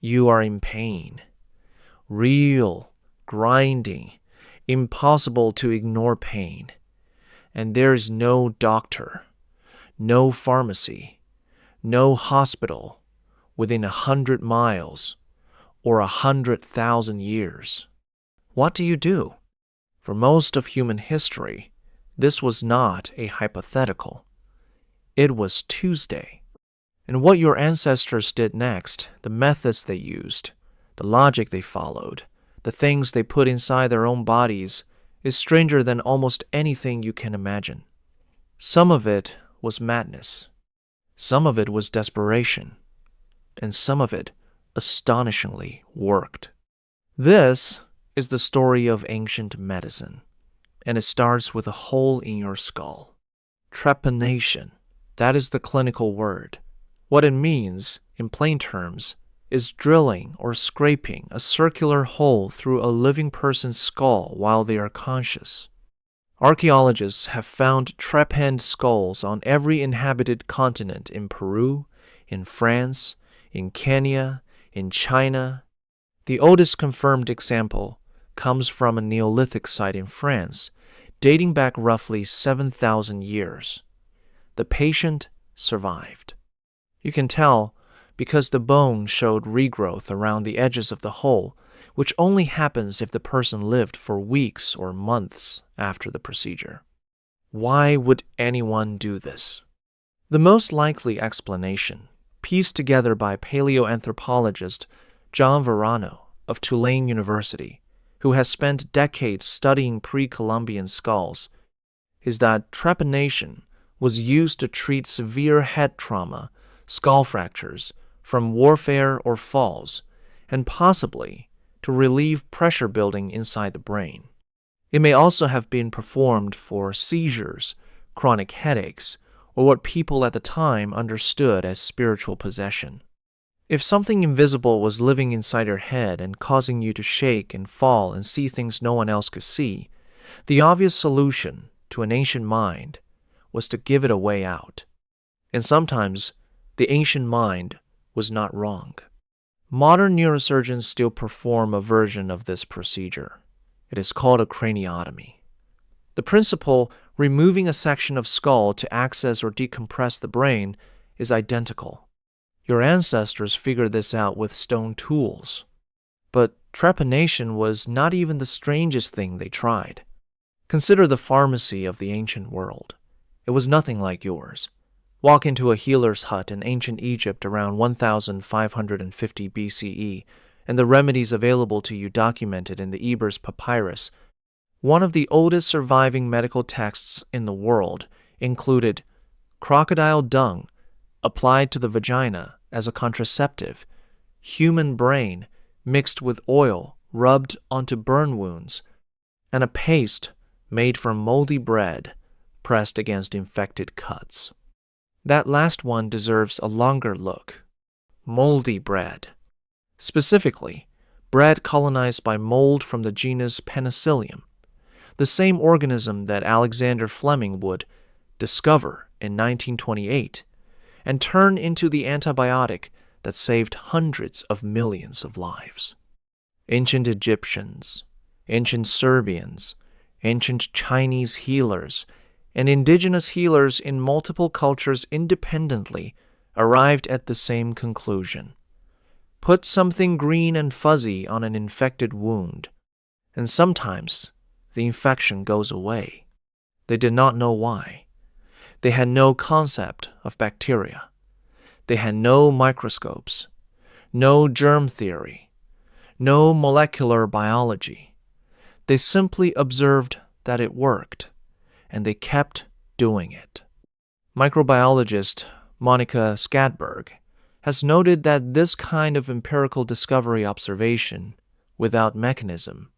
You are in pain. Real, grinding, impossible to ignore pain. And there is no doctor, no pharmacy, no hospital within 100 miles or 100,000 years. What do you do? For most of human history, this was not a hypothetical. It was Tuesday. And what your ancestors did next, the methods they used, the logic they followed, the things they put inside their own bodies, is stranger than almost anything you can imagine. Some of it was madness. Some of it was desperation. And some of it astonishingly worked. This is the story of ancient medicine, and it starts with a hole in your skull. Trepanation, that is the clinical word. What it means, in plain terms, is drilling or scraping a circular hole through a living person's skull while they are conscious. Archaeologists have found trepanned skulls on every inhabited continent in Peru, in France, in Kenya, in China. The oldest confirmed example comes from a Neolithic site in France, dating back roughly 7,000 years. The patient survived. You can tell because the bone showed regrowth around the edges of the hole, which only happens if the person lived for weeks or months after the procedure. Why would anyone do this? The most likely explanation, pieced together by paleoanthropologist John Verano of Tulane University, who has spent decades studying pre-Columbian skulls, is that trepanation was used to treat severe head trauma, skull fractures, from warfare or falls, and possibly to relieve pressure building inside the brain. It may also have been performed for seizures, chronic headaches, or what people at the time understood as spiritual possession. If something invisible was living inside your head and causing you to shake and fall and see things no one else could see, the obvious solution to an ancient mind was to give it a way out. And sometimes the ancient mind was not wrong. Modern neurosurgeons still perform a version of this procedure. It is called a craniotomy. The principle, removing a section of skull to access or decompress the brain, is identical. Your ancestors figured this out with stone tools. But trepanation was not even the strangest thing they tried. Consider the pharmacy of the ancient world. It was nothing like yours. Walk into a healer's hut in ancient Egypt around 1550 BCE, and the remedies available to you documented in the Ebers Papyrus, one of the oldest surviving medical texts in the world, included crocodile dung applied to the vagina as a contraceptive, human brain mixed with oil rubbed onto burn wounds, and a paste made from moldy bread pressed against infected cuts. That last one deserves a longer look. Moldy bread. Specifically, bread colonized by mold from the genus Penicillium, the same organism that Alexander Fleming would discover in 1928 and turn into the antibiotic that saved hundreds of millions of lives. Ancient Egyptians, ancient Serbians, ancient Chinese healers, and indigenous healers in multiple cultures independently arrived at the same conclusion. Put something green and fuzzy on an infected wound, and sometimes the infection goes away. They did not know why. They had no concept of bacteria. They had no microscopes, no germ theory, no molecular biology. They simply observed that it worked, and they kept doing it. Microbiologist Monica Skadberg has noted that this kind of empirical discovery observation, without mechanism,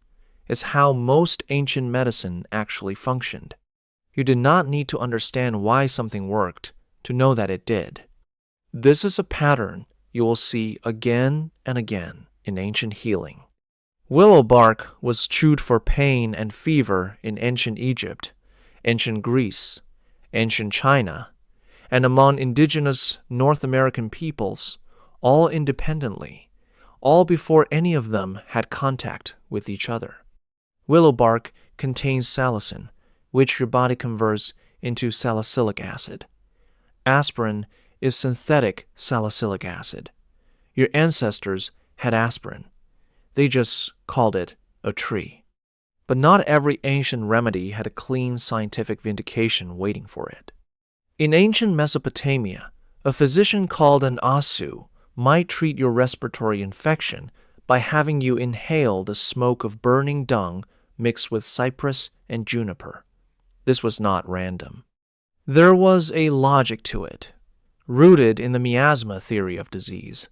is how most ancient medicine actually functioned. You did not need to understand why something worked to know that it did. This is a pattern you will see again and again in ancient healing. Willow bark was chewed for pain and fever in ancient Egypt, ancient Greece, ancient China, and among indigenous North American peoples, all independently, all before any of them had contact with each other. Willow bark contains salicin, which your body converts into salicylic acid. Aspirin is synthetic salicylic acid. Your ancestors had aspirin. They just called it a tree. But not every ancient remedy had a clean scientific vindication waiting for it. In ancient Mesopotamia, a physician called an asu might treat your respiratory infection by having you inhale the smoke of burning dung mixed with cypress and juniper. This was not random. There was a logic to it, rooted in the miasma theory of disease,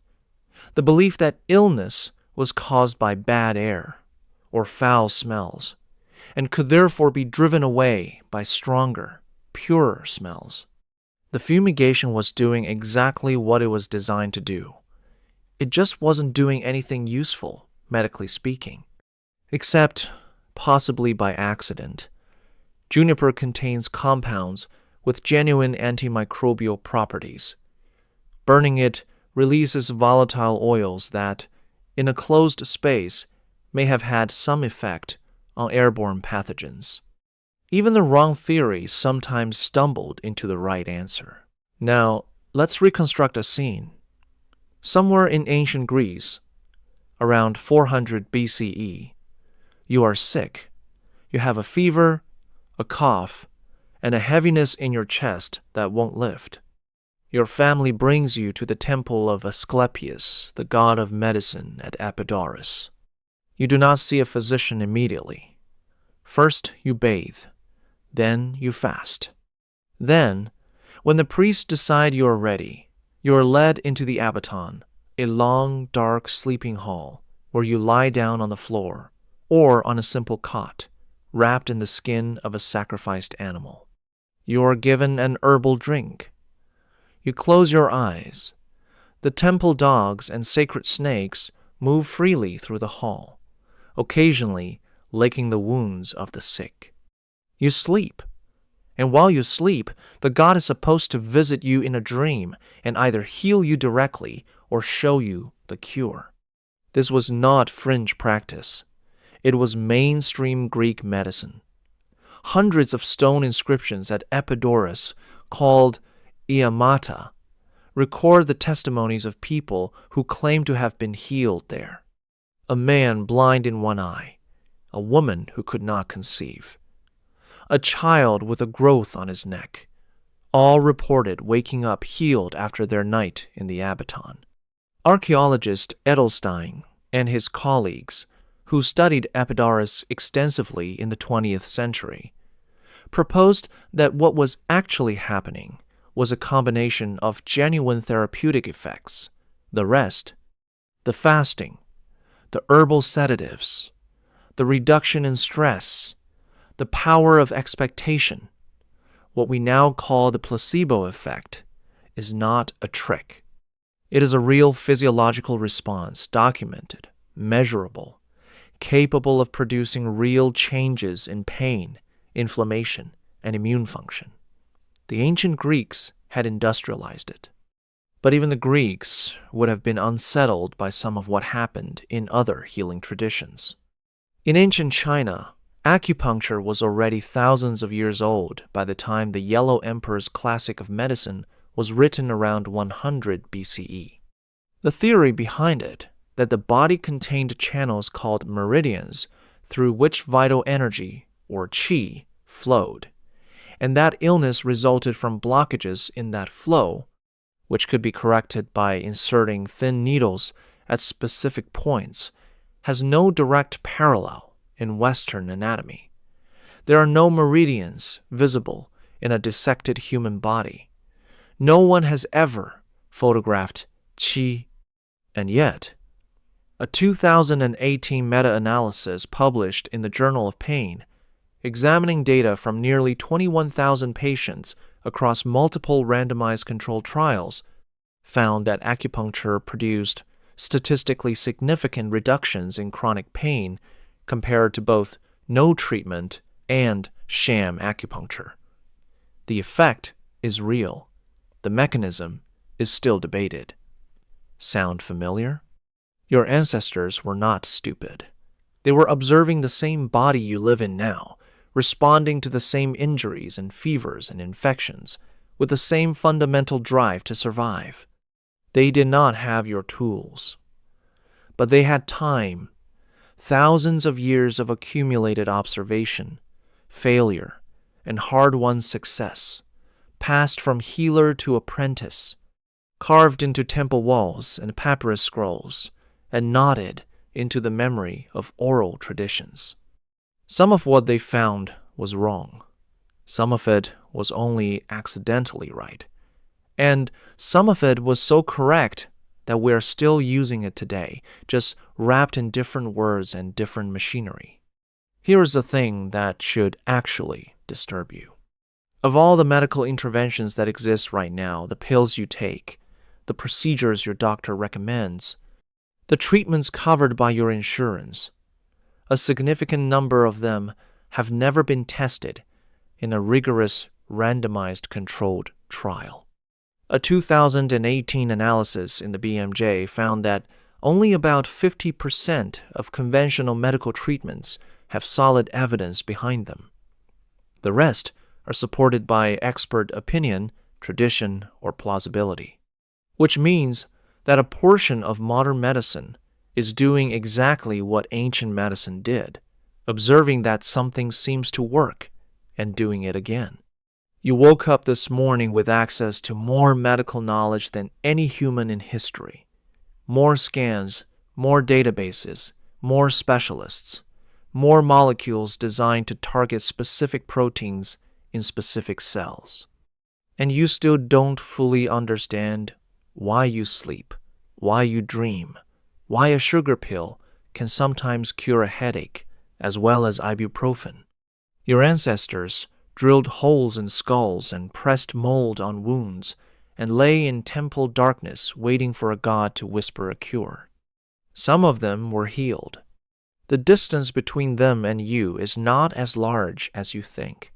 the belief that illness was caused by bad air or foul smells, and could therefore be driven away by stronger, purer smells. The fumigation was doing exactly what it was designed to do. It just wasn't doing anything useful, medically speaking, except possibly by accident. Juniper contains compounds with genuine antimicrobial properties. Burning it releases volatile oils that, in a closed space, may have had some effect on airborne pathogens. Even the wrong theory sometimes stumbled into the right answer. Now, let's reconstruct a scene. Somewhere in ancient Greece, around 400 BCE, you are sick. You have a fever, a cough, and a heaviness in your chest that won't lift. Your family brings you to the temple of Asclepius, the god of medicine at Epidaurus. You do not see a physician immediately. First, you bathe. Then you fast. Then, when the priests decide you are ready, you are led into the abaton, a long, dark sleeping hall where you lie down on the floor or on a simple cot, wrapped in the skin of a sacrificed animal. You are given an herbal drink. You close your eyes. The temple dogs and sacred snakes move freely through the hall, occasionally licking the wounds of the sick. You sleep, and while you sleep, the god is supposed to visit you in a dream and either heal you directly or show you the cure. This was not fringe practice. It was mainstream Greek medicine. Hundreds of stone inscriptions at Epidaurus, called Iamata, record the testimonies of people who claim to have been healed there. A man blind in one eye, a woman who could not conceive, a child with a growth on his neck, all reported waking up healed after their night in the abaton. Archaeologist Edelstein and his colleagues, who studied Epidaurus extensively in the 20th century, proposed that what was actually happening was a combination of genuine therapeutic effects, the rest, the fasting, the herbal sedatives, the reduction in stress, the power of expectation, what we now call the placebo effect, is not a trick. It is a real physiological response, documented, measurable, capable of producing real changes in pain, inflammation, and immune function. The ancient Greeks had industrialized it. But even the Greeks would have been unsettled by some of what happened in other healing traditions. In ancient China, acupuncture was already thousands of years old by the time the Yellow Emperor's Classic of Medicine was written around 100 BCE. The theory behind it, that the body contained channels called meridians through which vital energy, or qi, flowed, and that illness resulted from blockages in that flow, which could be corrected by inserting thin needles at specific points, has no direct parallel in Western anatomy. There are no meridians visible in a dissected human body. No one has ever photographed qi, and yet, a 2018 meta-analysis published in the Journal of Pain, examining data from nearly 21,000 patients across multiple randomized controlled trials, found that acupuncture produced statistically significant reductions in chronic pain compared to both no treatment and sham acupuncture. The effect is real. The mechanism is still debated. Sound familiar? Your ancestors were not stupid. They were observing the same body you live in now, responding to the same injuries and fevers and infections, with the same fundamental drive to survive. They did not have your tools, but they had time, thousands of years of accumulated observation, failure, and hard-won success, passed from healer to apprentice, carved into temple walls and papyrus scrolls, and knotted into the memory of oral traditions. Some of what they found was wrong. Some of it was only accidentally right. And some of it was so correct that we are still using it today, just wrapped in different words and different machinery. Here is the thing that should actually disturb you. Of all the medical interventions that exist right now, the pills you take, the procedures your doctor recommends, the treatments covered by your insurance, a significant number of them have never been tested in a rigorous, randomized, controlled trial. A 2018 analysis in the BMJ found that only about 50% of conventional medical treatments have solid evidence behind them. The rest are supported by expert opinion, tradition, or plausibility, which means that a portion of modern medicine is doing exactly what ancient medicine did, observing that something seems to work and doing it again. You woke up this morning with access to more medical knowledge than any human in history. More scans, more databases, more specialists, more molecules designed to target specific proteins in specific cells. And you still don't fully understand why you sleep, why you dream, why a sugar pill can sometimes cure a headache as well as ibuprofen. Your ancestors drilled holes in skulls and pressed mold on wounds and lay in temple darkness waiting for a god to whisper a cure. Some of them were healed. The distance between them and you is not as large as you think.